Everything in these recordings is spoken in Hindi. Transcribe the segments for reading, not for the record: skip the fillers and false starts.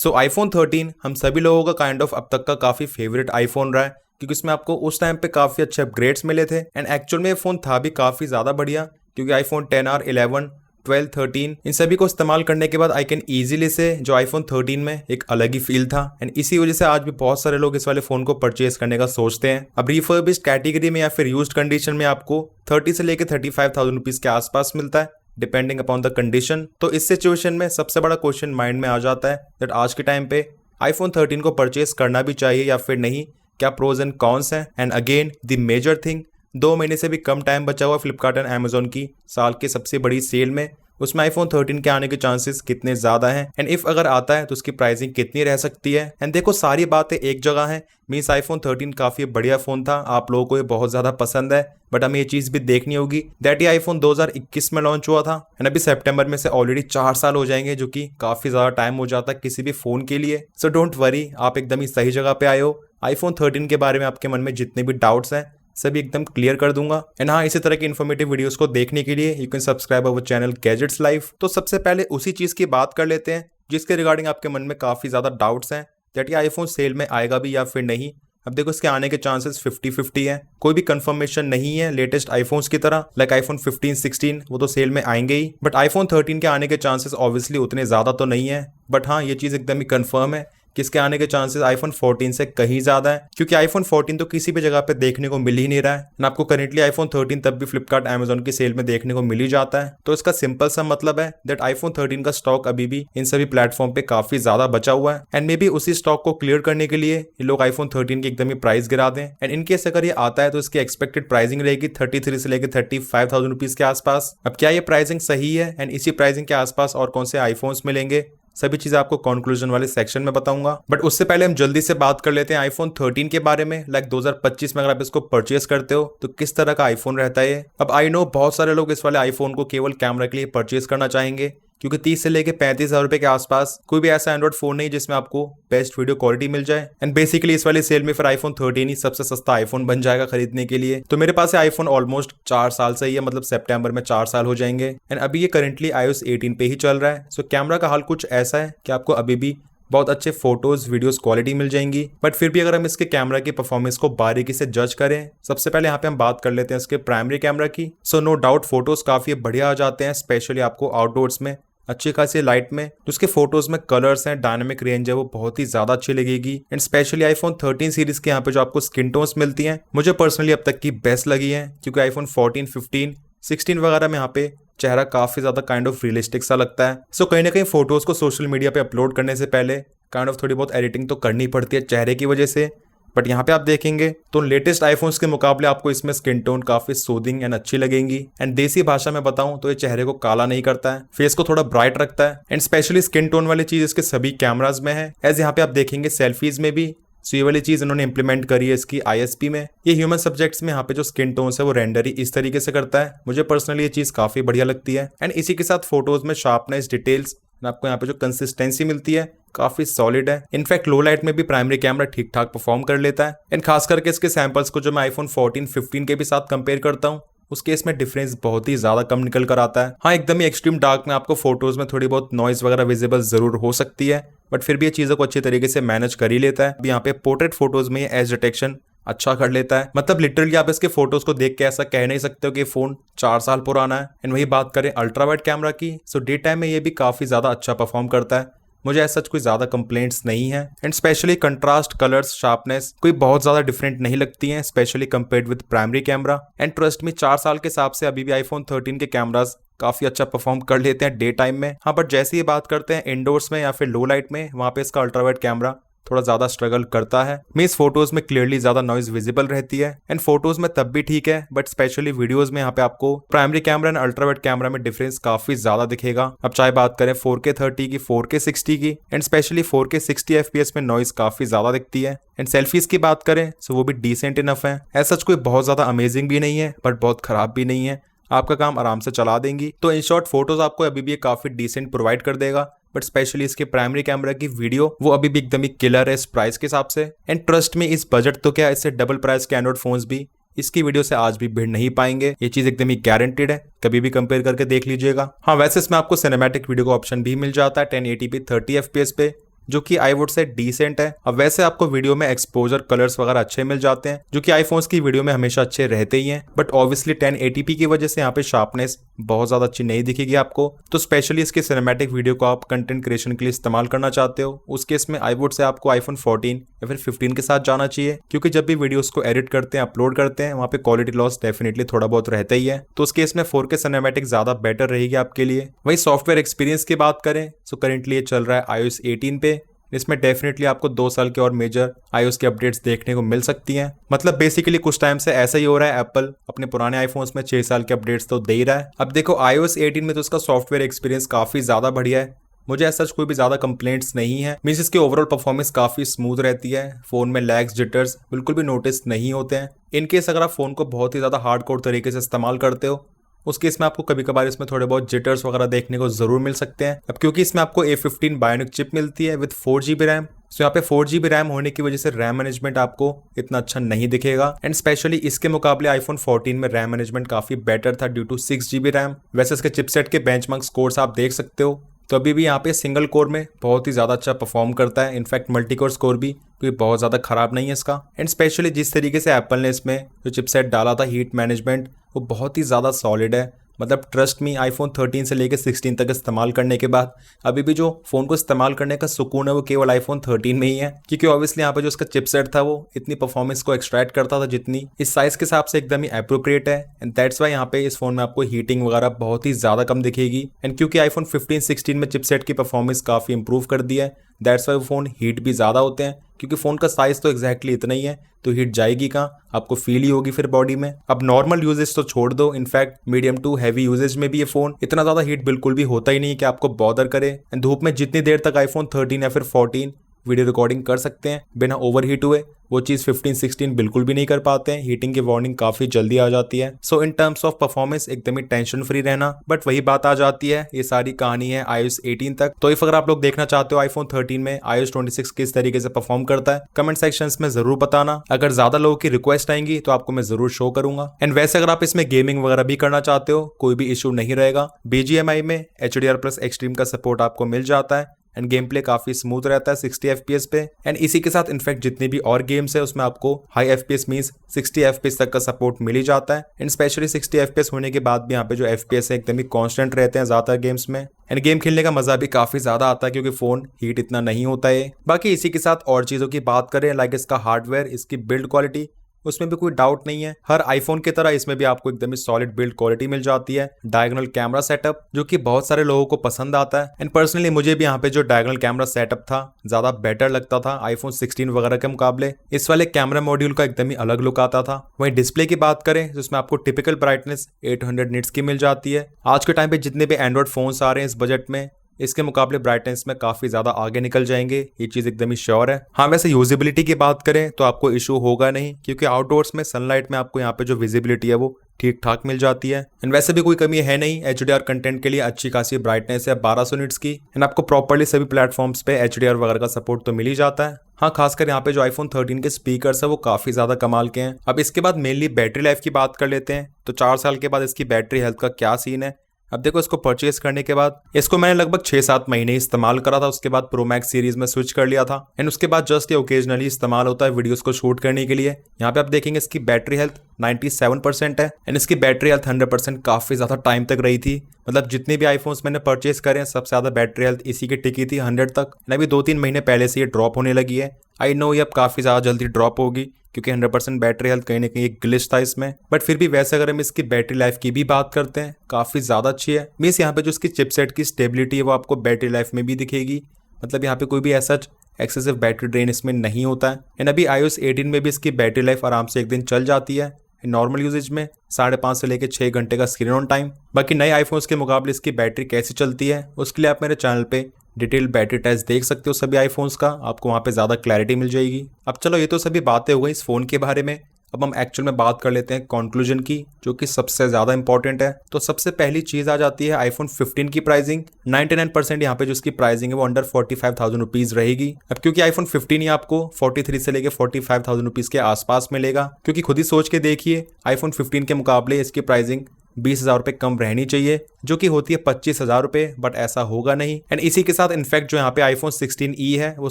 सो आईफोन 13 हम सभी लोगों का काइंड ऑफ अब तक का काफी फेवरेट आईफोन रहा है, क्योंकि इसमें आपको उस टाइम पे काफी अच्छे अपग्रेड्स मिले थे एंड एक्चुअल में ये फोन था भी काफी ज्यादा बढ़िया, क्योंकि आईफोन 10R, 11, 12, 13 इन सभी को इस्तेमाल करने के बाद आई कैन इजीली से जो आईफोन 13 में एक अलग ही फील था एंड इसी वजह से आज भी बहुत सारे लोग इस वाले फोन को परचेज करने का सोचते हैं। अब रिफर्बिश्ड कैटेगरी में या फिर यूज्ड कंडीशन में आपको 30 से लेकर 35,000 रुपीज के आसपास मिलता है डिपेंडिंग अपॉन द कंडीशन। तो इस सिचुएशन में सबसे बड़ा क्वेश्चन माइंड में आ जाता है दैट आज के टाइम पे आईफोन 13 को परचेज करना भी चाहिए या फिर नहीं, क्या प्रोज एंड कॉन्स हैं। And again the major thing, 2 महीने से भी कम टाइम बचा हुआ फ्लिपकार्ट एंड अमेजोन की साल की सबसे बड़ी सेल में, उसमें आईफोन 13 के आने के चांसेस कितने ज्यादा हैं एंड इफ अगर आता है तो उसकी प्राइसिंग कितनी रह सकती है। एंड देखो सारी बातें एक जगह हैं, मींस आईफोन 13 काफी बढ़िया फोन था, आप लोगों को ये बहुत ज्यादा पसंद है, बट हमें ये चीज भी देखनी होगी दैट ये आईफोन 2021 में लॉन्च हुआ था एंड अभी सितंबर में से ऑलरेडी 4 साल हो जाएंगे, जो कि काफी ज्यादा टाइम हो जाता है किसी भी फोन के लिए। सो डोंट वरी, आप एकदम ही सही जगह पे आए हो। आईफोन 13 के बारे में आपके मन में जितने भी डाउट्स हैं सभी एकदम क्लियर कर दूंगा। एंड हाँ, इसी तरह की इन्फॉर्मेटिव वीडियोस को देखने के लिए you can subscribe our channel gadgets life. तो सबसे पहले उसी चीज की बात कर लेते हैं जिसके रिगार्डिंग आपके मन में काफी ज्यादा डाउट्स हैं दैट ये आईफोन सेल में आएगा भी या फिर नहीं। अब देखो इसके आने के चांसेस 50-50 हैं, कोई भी कंफर्मेशन नहीं है लेटेस्ट आईफोन्स की तरह, लाइक आईफोन 15, 16 वो तो सेल में आएंगे ही, बट आईफोन 13 के आने के चांसेस ऑब्वियसली उतने ज्यादा तो नहीं है। बट हाँ, ये चीज एकदम ही कंफर्म है कि इसके आने के चांसेस आईफोन 14 से कहीं ज्यादा है, क्योंकि आईफोन 14 तो किसी भी जगह पे देखने को मिल ही नहीं रहा है ना। आपको करेंटली आईफोन 13 तब भी फ्लिपकार्ट, अमेजोन की सेल में देखने को मिल ही जाता है। तो इसका सिंपल सा मतलब है दैट आईफोन 13 का स्टॉक अभी भी इन सभी प्लेटफॉर्म पे काफी ज्यादा बचा हुआ है एंड मे बी उसी स्टॉक को क्लियर करने के लिए ये लोग आईफोन 13 की एकदम ही प्राइस गिरा दें। एंड इनकेस अगर ये आता है तो इसकी एक्सपेक्टेड प्राइसिंग रहेगी 33 से लेकर 35,000 रुपीज के आसपास। अब क्या ये प्राइसिंग सही है एंड इसी प्राइसिंग के आसपास और कौन से आईफोन्स मिलेंगे, सभी चीजें आपको कंक्लूजन वाले सेक्शन में बताऊंगा। बट उससे पहले हम जल्दी से बात कर लेते हैं आईफोन 13 के बारे में। लाइक 2025 में अगर आप इसको परचेस करते हो तो किस तरह का आईफोन रहता है ये। अब आई नो बहुत सारे लोग इस वाले आईफोन को केवल कैमरा के लिए परचेस करना चाहेंगे, क्योंकि 30 से लेके 35,000 रुपए के आसपास कोई भी ऐसा एंड्रॉइड फोन नहीं जिसमें आपको बेस्ट वीडियो क्वालिटी मिल जाए। एंड बेसिकली इस वाली सेल में फिर आईफोन 13 ही सबसे सस्ता आईफोन बन जाएगा खरीदने के लिए। तो मेरे पास आईफोन ऑलमोस्ट 4 साल से ही है, मतलब सितंबर में 4 साल हो जाएंगे एंड अभी ये करेंटली iOS 18 पे ही चल रहा है। सो कैमरा का हाल कुछ ऐसा है कि आपको अभी भी बहुत अच्छे फोटोज वीडियोस क्वालिटी मिल जाएंगी। बट फिर भी अगर हम इसके कैमरा की परफॉर्मेंस को बारीकी से जज करें, सबसे पहले यहाँ पे हम बात कर लेते हैं इसके प्राइमरी कैमरा की। सो नो डाउट फोटोज काफी बढ़िया आ जाते हैं, स्पेशली आपको आउटडोर्स में अच्छी खासी लाइट में उसके फोटोज में कलर्स हैं, डायनामिक रेंज है, वो बहुत ही ज्यादा अच्छी लगेगी। एंड स्पेशली आईफोन 13 सीरीज के यहाँ पे जो आपको स्किन टोन्स मिलती हैं मुझे पर्सनली अब तक की बेस्ट लगी है, क्योंकि आईफोन 14, 15, 16 वगैरह में यहाँ पे चेहरा काफी ज्यादा काइंड ऑफ रियलिस्टिक सा लगता है। सो कहीं ना कहीं फोटोज को सोशल मीडिया पे अपलोड करने से पहले काइंड ऑफ थोड़ी बहुत एडिटिंग तो करनी पड़ती है चेहरे की वजह से। बट यहाँ पे आप देखेंगे तो लेटेस्ट आईफोन्स के मुकाबले आपको इसमें स्किन टोन काफी सूदिंग एंड अच्छी लगेंगी। एंड देसी भाषा में बताऊं तो ये चेहरे को काला नहीं करता है, फेस को थोड़ा ब्राइट रखता है। एंड स्पेशली स्किन टोन वाली चीज इसके सभी कैमराज में है, एज यहाँ पे आप देखेंगे सेल्फीज में भी। सो ये वाली चीज इन्होंने इंप्लीमेंट करी है इसकी ISP में। ये ह्यूमन सब्जेक्ट्स में यहाँ पे जो स्किन टोन्स है वो रेंडर ही इस तरीके से करता है, मुझे पर्सनली ये चीज काफी बढ़िया लगती है। एंड इसी के साथ फोटोज में शार्पनेस, डिटेल्स, आपको यहाँ पे जो कंसिस्टेंसी मिलती है काफी सॉलिड है। इनफैक्ट लो लाइट में भी प्राइमरी कैमरा ठीक ठाक परफॉर्म कर लेता है। एंड खास करके इसके सैंपल्स को जो मैं आईफोन 14, 15 के भी साथ कंपेयर करता हूँ उस केस में डिफरेंस बहुत ही ज्यादा कम निकल कर आता है। हाँ, एकदम ही एक्सट्रीम डार्क में आपको फोटोज में थोड़ी बहुत नॉइज वगैरह विजिबल जरूर हो सकती है, बट फिर भी ये चीजों को अच्छी तरीके से मैनेज कर ही लेता है। यहाँ पे पोर्ट्रेट फोटोज में एज डिटेक्शन अच्छा कर लेता है, मतलब लिटरली आप इसके फोटोज को देख के ऐसा कह नहीं सकते हो कि फोन 4 साल पुराना है। एंड वही बात करें अल्ट्रा वाइड कैमरा की, सो डे टाइम में ये भी काफी ज्यादा अच्छा परफॉर्म करता है, मुझे ऐसा कोई ज्यादा कंप्लेंट्स नहीं है। And specially contrast, colours, sharpness कोई बहुत ज्यादा डिफरेंट नहीं लगती हैं, specially compared with primary camera. And trust में 4 साल के हिसाब से अभी भी आईफोन 13 के कैमरास काफी अच्छा परफॉर्म कर लेते हैं डे टाइम में। हाँ, बट जैसे ही बात करते हैं इंडोर्स में या फिर लो लाइट में, वहां पे इसका अल्ट्रा वाइड कैमरा थोड़ा ज्यादा स्ट्रगल करता है। मींस फोटोज में क्लियरली ज्यादा नॉइज विजिबल रहती है एंड फोटोज में तब भी ठीक है, बट स्पेशली वीडियोस में यहाँ पे आपको primary camera and ultra wide camera में डिफरेंस काफी ज्यादा दिखेगा। अब चाहे बात करें 4K 30 की, 4K 60 की, एंड स्पेशली 4K 60 FPS में नॉइज काफी ज्यादा दिखती है। एंड सेल्फीज की बात करें तो वो भी डिसेंट इनफ है, ऐसा कोई बहुत ज्यादा अमेजिंग भी नहीं है बट बहुत खराब भी नहीं है, आपका काम आराम से चला देंगी। तो इन शॉर्ट फोटोज आपको अभी भी काफी डिसेंट प्रोवाइड कर देगा, बट स्पेशली इसके प्राइमरी कैमरा की वीडियो वो अभी भी एकदम ही किलर है इस प्राइस के हिसाब से। एंड ट्रस्ट में इस बजट तो क्या, इससे डबल प्राइस के एंड्रॉइड फोन्स भी इसकी वीडियो से आज भी भिड़ नहीं पाएंगे, ये चीज एकदम ही गारंटेड है, कभी भी कंपेयर करके देख लीजिएगा। हाँ, वैसे इसमें आपको सिनेमैटिक वीडियो का ऑप्शन भी मिल जाता है 1080p 30 FPS पे, जो कि आई वुड से डिसेंट है। अब वैसे आपको वीडियो में एक्सपोजर कलर्स वगैरह अच्छे मिल जाते हैं जो कि आईफोन्स की वीडियो में हमेशा अच्छे रहते ही हैं, बट ऑब्वियसली 1080p की वजह से यहाँ पे शार्पनेस बहुत ज्यादा अच्छी नहीं दिखेगी आपको। तो स्पेशली इसके सिनेमैटिक वीडियो को आप कंटेंट क्रिएशन के लिए इस्तेमाल करना चाहते हो, उस केस में आई वुड से आपको आईफोन 14 या फिर 15 के साथ जाना चाहिए, क्योंकि जब भी वीडियोस को एडिट करते हैं अपलोड करते हैं वहाँ पे क्वालिटी लॉस डेफिनेटली थोड़ा बहुत रहता ही है। तो उस केस में 4K सिनेमैटिक ज्यादा बेटर रहेगी आपके लिए। वही सॉफ्टवेयर एक्सपीरियंस की बात करें तो करेंटली ये चल रहा है iOS 18 पे। इसमें डेफिनेटली आपको 2 साल के और मेजर iOS के अपडेट्स देखने को मिल सकती हैं। मतलब बेसिकली कुछ टाइम से ऐसा ही हो रहा है, एप्पल अपने पुराने आईफोन्स में 6 साल के अपडेट्स तो दे ही रहा है। अब देखो iOS 18 में तो उसका सॉफ्टवेयर एक्सपीरियंस काफी ज्यादा बढ़िया है, मुझे ऐसा कोई भी ज्यादा कंप्लेंट्स नहीं है। मींस इसकी ओवरऑल परफॉर्मेंस काफी स्मूथ रहती है, फोन में लैग्स जिटर्स बिल्कुल भी नोटिस नहीं होते हैं। इनकेस अगर आप फोन को बहुत ही ज्यादा हार्डकोर तरीके से इस्तेमाल करते हो उस केस में आपको कभी कभार इसमें थोड़े बहुत जिटर्स वगैरह देखने को जरूर मिल सकते हैं। अब क्योंकि इसमें आपको A15 बायोनिक चिप मिलती है विद 4GB रैम, तो यहाँ पे 4GB रैम होने की वजह से रैम मैनेजमेंट आपको इतना अच्छा नहीं दिखेगा। एंड स्पेशली इसके मुकाबले आईफोन 14 में रैम मैनेजमेंट काफी बेटर था ड्यू टू 6GB रैम। वैसे इसके चिपसेट के बेंचमार्क स्कोर्स आप देख सकते हो, तो अभी भी यहाँ पे सिंगल कोर में बहुत ही ज्यादा अच्छा परफॉर्म करता है। इनफैक्ट मल्टी कोर स्कोर भी कोई बहुत ज्यादा खराब नहीं है इसका। एंड स्पेशली जिस तरीके से एप्पल ने इसमें जो चिपसेट डाला था हीट मैनेजमेंट, वो बहुत ही ज्यादा सॉलिड है। मतलब ट्रस्ट मी, आईफोन 13 से लेकर 16 तक इस्तेमाल करने के बाद अभी भी जो फोन को इस्तेमाल करने का सुकून है वो केवल आईफोन 13 में ही है, क्योंकि ऑब्वियसली यहाँ पे जो उसका चिपसेट था वो इतनी परफॉर्मेंस को एक्सट्रैक्ट करता था जितनी इस साइज के हिसाब से एकदम ही एप्रोप्रिएट है। एंड दैट्स वाई यहाँ पे इस फोन में आपको हीटिंग वगैरह बहुत ही ज्यादा कम दिखेगी। एंड क्योंकि आईफोन 15-16 में चिपसेट की परफॉर्मेंस काफी इंप्रूव कर दी है, दैट्स वाई फोन हीट भी ज्यादा होते हैं, क्योंकि फोन का साइज तो एग्जैक्टली इतना ही है, तो हीट जाएगी कहाँ, आपको फील ही होगी फिर बॉडी में। अब नॉर्मल यूजेज तो छोड़ दो, in fact medium to heavy usage में भी ये फोन इतना ज्यादा हीट बिल्कुल भी होता ही नहीं कि आपको बॉदर करे। एंड धूप में जितनी देर तक आईफोन 13 या फिर 14 वीडियो रिकॉर्डिंग कर सकते हैं बिना ओवर हीट हुए, वो चीज 15-16 बिल्कुल भी नहीं कर पाते हैं। हीटिंग की वार्निंग काफी जल्दी आ जाती है। सो इन टर्म्स ऑफ परफॉर्मेंस एकदम ही टेंशन फ्री रहना। बट वही बात आ जाती है, ये सारी कहानी है iOS 18 तक। तो इफ अगर आप लोग देखना चाहते हो आईफोन 13 में iOS 26 किस तरीके से परफॉर्म करता है, कमेंट सेक्शंस में जरूर बताना। अगर ज्यादा लोगों की रिक्वेस्ट आएंगी तो आपको मैं जरूर शो करूंगा। एंड वैसे अगर आप इसमें गेमिंग वगैरह भी करना चाहते हो कोई भी इशू नहीं रहेगा। BGMI में HDR+ एक्सट्रीम का सपोर्ट आपको मिल जाता है। एंड गेम प्ले काफी स्मूथ रहता है 60 FPS पे। एंड इसी के साथ इनफैक्ट जितनी भी और गेम्स है उसमें आपको हाई FPS मींस 60 FPS तक का सपोर्ट मिल ही जाता है। एंड स्पेशली 60 FPS होने के बाद भी यहाँ पे जो FPS है एकदम ही कांस्टेंट रहते हैं ज्यादातर गेम्स में। एंड गेम खेलने का मजा भी काफी ज्यादा आता है क्योंकि फोन हीट इतना नहीं होता है। बाकी इसी के साथ और चीजों की बात करें, लाइक इसका हार्डवेयर, इसकी बिल्ड क्वालिटी, उसमें भी कोई डाउट नहीं है। हर आईफोन की तरह इसमें भी आपको एकदम ही सॉलिड बिल्ड क्वालिटी मिल जाती है। डायगोनल कैमरा सेटअप जो कि बहुत सारे लोगों को पसंद आता है। एंड पर्सनली मुझे भी यहाँ पे जो डायगोनल कैमरा सेटअप था ज्यादा बेटर लगता था आईफोन 16 वगैरह के मुकाबले। इस वाले कैमरा मॉड्यूल का एकदम ही अलग लुक आता था। वहीं डिस्प्ले की बात करें जिसमें आपको टिपिकल ब्राइटनेस 800 निट्स की मिल जाती है। आज के टाइम पे जितने भी एंड्रॉइड फोन्स आ रहे हैं इस बजट में, इसके मुकाबले ब्राइटनेस में काफी ज्यादा आगे निकल जाएंगे, ये चीज एकदम ही श्योर है। हाँ वैसे यूजिबिलिटी की बात करें तो आपको इशू होगा नहीं, क्योंकि आउटडोर्स में सनलाइट में आपको यहाँ पे जो विजिबिलिटी है वो ठीक ठाक मिल जाती है। एंड वैसे भी कोई कमी है नहीं, HDR कंटेंट के लिए अच्छी खासी ब्राइटनेस है 1200 निट्स की। एंड आपको प्रॉपर्ली सभी प्लेटफॉर्म्स पे HDR वगैरह का सपोर्ट तो मिल ही जाता है। हाँ खासकर यहाँ पे जो आईफोन 13 के स्पीकर्स है वो काफी ज्यादा कमाल के हैं। अब इसके बाद मेनली बैटरी लाइफ की बात कर लेते हैं। तो 4 साल के बाद इसकी बैटरी हेल्थ का क्या सीन है। अब देखो इसको परचेज करने के बाद इसको मैंने लगभग 6-7 महीने इस्तेमाल करा था, उसके बाद प्रो मैक्स सीरीज में स्विच कर लिया था। एंड उसके बाद जस्ट ये ओकेजनली इस्तेमाल होता है वीडियोस को शूट करने के लिए। यहाँ पे आप देखेंगे इसकी बैटरी हेल्थ 97% है। एंड इसकी बैटरी हेल्थ 100% काफी ज्यादा टाइम तक रही थी। मतलब जितने भी आईफोन्स मैंने परचेज करे हैं सबसे ज्यादा बैटरी हेल्थ इसी की टिकी थी 100 तक। एंड अभी 2-3 महीने पहले से ये ड्रॉप होने लगी है। आई नो ये अब काफी ज्यादा जल्दी ड्रॉप होगी क्योंकि 100% बैटरी हेल्थ कहीं ना कहीं एक ग्लिच था इसमें। बट फिर भी वैसे अगर हम इसकी बैटरी लाइफ की भी बात करते हैं काफी ज्यादा अच्छी है। मींस यहाँ पे जो इसकी चिपसेट की स्टेबिलिटी है वो आपको बैटरी लाइफ में भी दिखेगी। मतलब यहाँ पे कोई भी ऐसा एक्सेसिव बैटरी ड्रेन इसमें नहीं होता है। एंड अभी iOS 18 में भी इसकी बैटरी लाइफ आराम से 1 दिन चल जाती है। नॉर्मल यूजेज में 5.5 से लेकर 6 घंटे का स्क्रीन ऑन टाइम। बाकी नए आईफोन्स के मुकाबले इसकी बैटरी कैसी चलती है उसके लिए आप मेरे चैनल पे डिटेल बैटरी टेस्ट देख सकते हो सभी आईफोन्स का, आपको वहाँ पे ज़्यादा क्लैरिटी मिल जाएगी। अब चलो ये तो सभी बातें हो गई इस फ़ोन के बारे में। अब हम एक्चुअल में बात कर लेते हैं कंक्लूजन की, जो कि सबसे ज़्यादा इंपॉर्टेंट है। तो सबसे पहली चीज़ आ जाती है आईफोन 15 की प्राइसिंग। 99% यहाँ पे जो इसकी प्राइसिंग है वो अंडर 45,000 रुपीज़ रहेगी। अब क्योंकि आईफोन 15 ही आपको 43 से लेकर 45,000 रुपीज़ के आसपास मिलेगा, क्योंकि खुद ही सोच के देखिए आईफोन 15 के मुकाबले इसकी प्राइसिंग 20,000 रुपये कम रहनी चाहिए, जो कि होती है 25,000 रुपये, बट ऐसा होगा नहीं। एंड इसी के साथ इनफैक्ट जो यहाँ पे आईफोन 16e है वो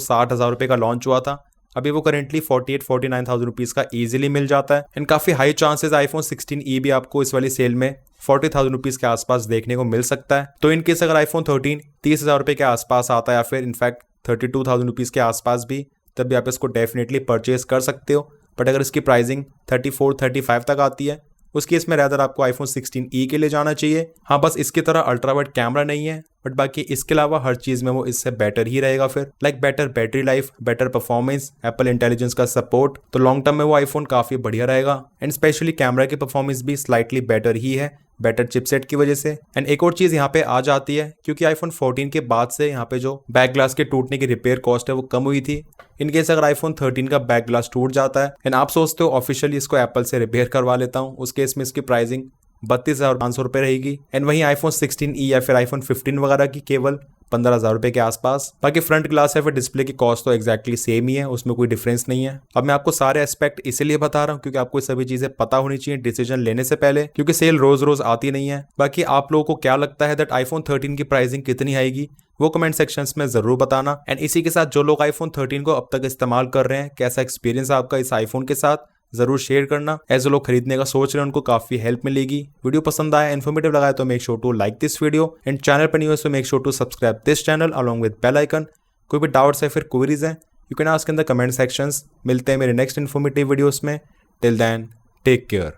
60,000 रुपये का लॉन्च हुआ था, अभी वो करेंटली 48-49,000 रुपीज़ का ईजिली मिल जाता है। एंड काफ़ी हाई चांसेस आईफोन 16e भी आपको इस वाली सेल में 40,000 रुपीज़ के आसपास देखने को मिल सकता है। तो इनकेस अगर आईफोन 13 30,000 रुपये के आसपास आता है या फिर इनफैक्ट 32,000 रुपीज़ के आसपास भी, तब भी आप इसको डेफिनेटली परचेज कर सकते हो। बट अगर इसकी प्राइसिंग 34-35 तक आती है, उस केस में रैदर आपको आईफोन 16e के लिए जाना चाहिए। हाँ, बस इसकी तरह अल्ट्रा वाइड कैमरा नहीं है, बट बाकी इसके अलावा हर चीज़ में वो इससे बेटर ही रहेगा फिर। Like better battery life, better performance, Apple intelligence का सपोर्ट, तो लॉन्ग टर्म में वो आईफोन काफ़ी बढ़िया रहेगा। एंड स्पेशली कैमरा की परफॉर्मेंस भी स्लाइटली बेटर ही है, बेटर चिपसेट की वजह से। एंड एक और चीज़ यहाँ पे आ जाती है, क्योंकि आईफोन 14 के बाद से यहाँ पे जो बैक ग्लास के टूटने की रिपेयर कॉस्ट है वो कम हुई थी। इनकेस अगर आईफोन 13 का बैक ग्लास टूट जाता है एंड आप सोचते हो ऑफिशियली इसको एप्पल से रिपेयर करवा लेता हूँ, उस केस में इसकी प्राइसिंग 32,500 रुपये रहेगी। एंड वहीं आईफोन 16e या फिर आईफोन 15 वगैरह की केवल 15,000 रुपये के आसपास। बाकी फ्रंट ग्लास है फिर डिस्प्ले की कॉस्ट तो एक्जैक्टली सेम ही है, उसमें कोई डिफरेंस नहीं है। अब मैं आपको सारे एस्पेक्ट इसीलिए बता रहा हूँ क्योंकि आपको सभी चीजें पता होनी चाहिए डिसीजन लेने से पहले, क्योंकि सेल रोज रोज आती नहीं है। बाकी आप लोगों को क्या लगता है दैट आईफोन 13 की प्राइसिंग कितनी आएगी, वो कमेंट सेक्शंस में जरूर बताना। एंड इसी के साथ जो लोग आईफोन 13 को अब तक इस्तेमाल कर रहे हैं, कैसा एक्सपीरियंस है आपका इस आईफोन के साथ, जरूर शेयर करना। एज लोग खरीदने का सोच रहे हैं उनको काफी हेल्प मिलेगी। वीडियो पसंद आया, इन्फॉर्मेटिव लगा तो make sure to like this video and channel पर न्यू है तो make sure to subscribe this channel along with bell icon. कोई भी डाउट्स है फिर क्वेरीज हैं, you can ask in the comment sections. मिलते हैं मेरे नेक्स्ट इन्फॉर्मेटिव वीडियोस में। Till then take care.